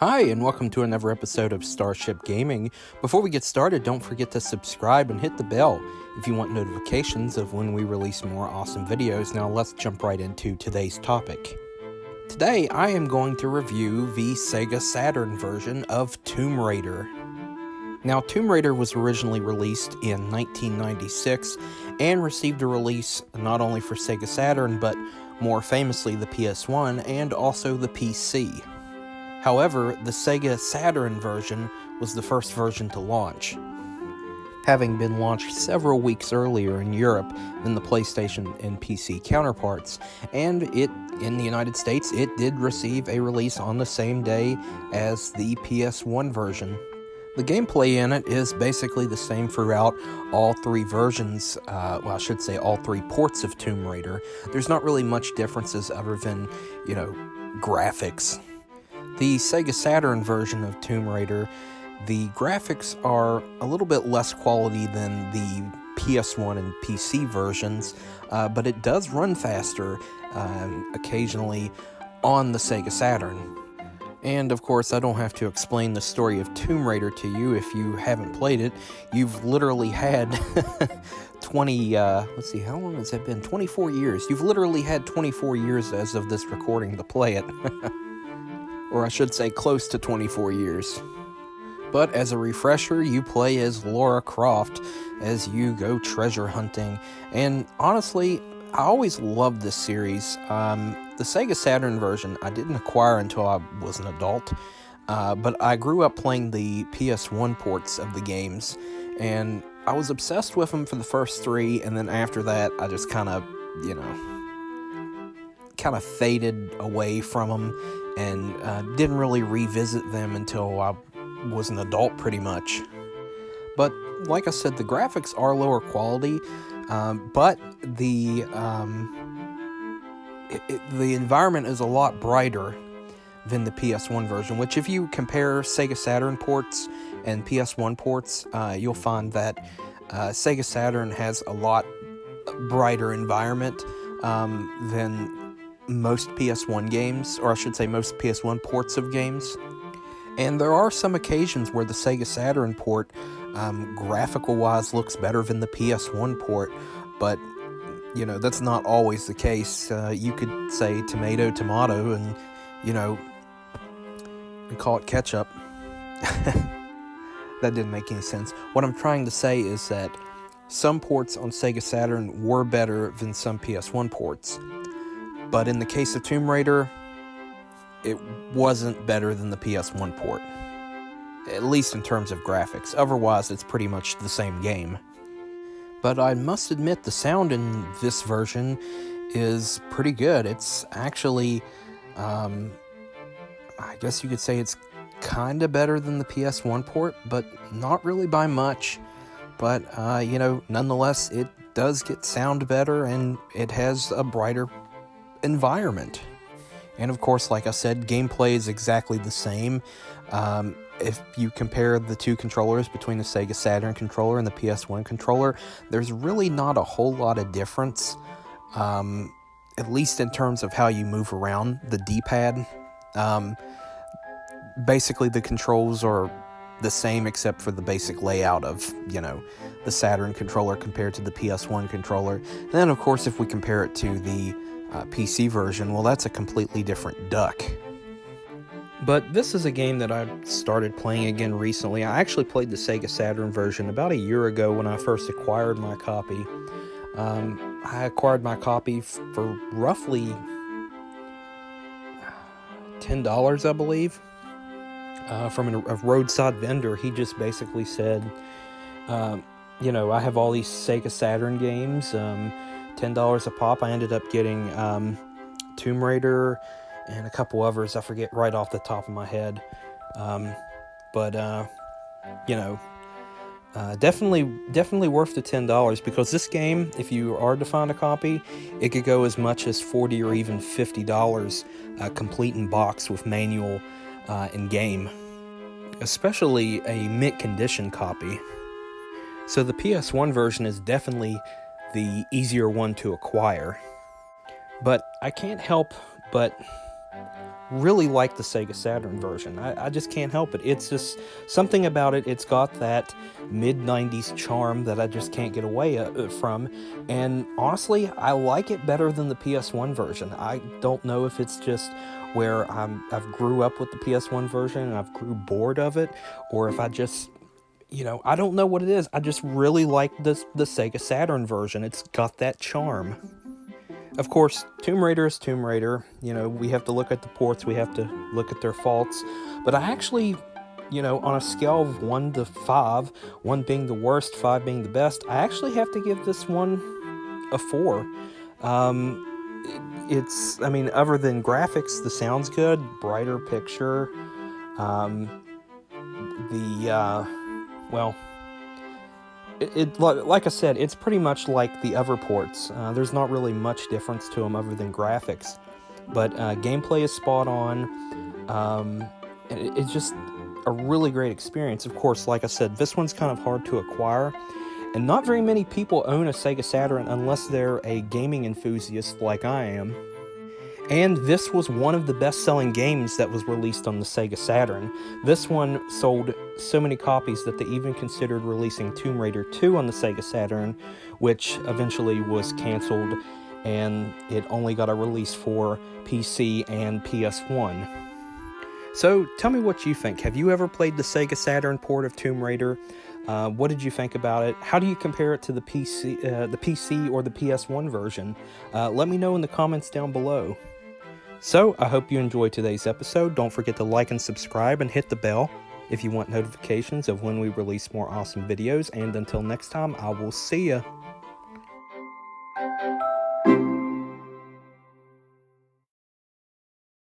Hi, and welcome to another episode of Starship Gaming. Before we get started, don't forget to subscribe and hit the bell if you want notifications of when we release more awesome videos. Now let's jump right into today's topic. Today, I am going to review the Sega Saturn version of Tomb Raider. Now, Tomb Raider was originally released in 1996 and received a release not only for Sega Saturn, but more famously the PS1 and also the PC. However, the Sega Saturn version was the first version to launch, having been launched several weeks earlier in Europe than the PlayStation and PC counterparts, and in the United States, it did receive a release on the same day as the PS1 version. The gameplay in it is basically the same throughout all three versions, all three ports of Tomb Raider. There's not really much differences other than, graphics. The Sega Saturn version of Tomb Raider, the graphics are a little bit less quality than the PS1 and PC versions, but it does run faster occasionally on the Sega Saturn. And of course, I don't have to explain the story of Tomb Raider to you if you haven't played it. You've literally had how long has it been? 24 years. You've literally had 24 years as of this recording to play it. Or I should say close to 24 years. But as a refresher, you play as Lara Croft as you go treasure hunting. And honestly, I always loved this series. The Sega Saturn version I didn't acquire until I was an adult, but I grew up playing the PS1 ports of the games, and I was obsessed with them for the first three, and then after that, I just kind of faded away from them and didn't really revisit them until I was an adult pretty much. But like I said, the graphics are lower quality, but the environment is a lot brighter than the PS1 version, which if you compare Sega Saturn ports and PS1 ports, you'll find that Sega Saturn has a lot brighter environment than most PS1 games, or I should say most PS1 ports of games. And there are some occasions where the Sega Saturn port, graphical-wise, looks better than the PS1 port, but, that's not always the case. You could say tomato, and, and call it ketchup. That didn't make any sense. What I'm trying to say is that some ports on Sega Saturn were better than some PS1 ports. But in the case of Tomb Raider, it wasn't better than the PS1 port. At least in terms of graphics. Otherwise, it's pretty much the same game. But I must admit, the sound in this version is pretty good. It's actually, I guess you could say it's kind of better than the PS1 port, but not really by much. But, nonetheless, it does get sound better, and it has a brighter environment. And of course, like I said, gameplay is exactly the same. If you compare the two controllers between the Sega Saturn controller and the PS1 controller, there's really not a whole lot of difference, at least in terms of how you move around the D-pad. Basically, the controls are the same except for the basic layout of, the Saturn controller compared to the PS1 controller. And then, of course, if we compare it to the PC version, well, that's a completely different duck. But this is a game that I started playing again recently. I actually played the Sega Saturn version about a year ago when I first acquired my copy. I acquired my copy for roughly $10, I believe, from a roadside vendor. He just basically said, I have all these Sega Saturn games, $10 a pop. I ended up getting Tomb Raider and a couple others. I forget right off the top of my head. Definitely worth the $10, because this game, if you are to find a copy, it could go as much as $40 or even $50, complete in box with manual and game. Especially a mint condition copy. So the PS1 version is definitely the easier one to acquire. But I can't help but really like the Sega Saturn version. I just can't help it. It's just something about it. It's got that mid-90s charm that I just can't get away from. And honestly, I like it better than the PS1 version. I don't know if it's just where I've grew up with the PS1 version and I've grew bored of it, or if I just, I don't know what it is. I just really like the Sega Saturn version. It's got that charm. Of course, Tomb Raider is Tomb Raider. We have to look at the ports, we have to look at their faults. But I actually, on a scale of 1 to 5, 1 being the worst, 5 being the best, I actually have to give this one a 4. It's, other than graphics, the sound's good, brighter picture. Like I said, it's pretty much like the other ports. There's not really much difference to them other than graphics. But gameplay is spot on. It's just a really great experience. Of course, like I said, this one's kind of hard to acquire. And not very many people own a Sega Saturn unless they're a gaming enthusiast like I am. And this was one of the best-selling games that was released on the Sega Saturn. This one sold so many copies that they even considered releasing Tomb Raider 2 on the Sega Saturn, which eventually was canceled, and it only got a release for PC and PS1. So, tell me what you think. Have you ever played the Sega Saturn port of Tomb Raider? What did you think about it? How do you compare it to the PC or the PS1 version? Let me know in the comments down below. So, I hope you enjoyed today's episode. Don't forget to like and subscribe and hit the bell if you want notifications of when we release more awesome videos. And until next time, I will see ya.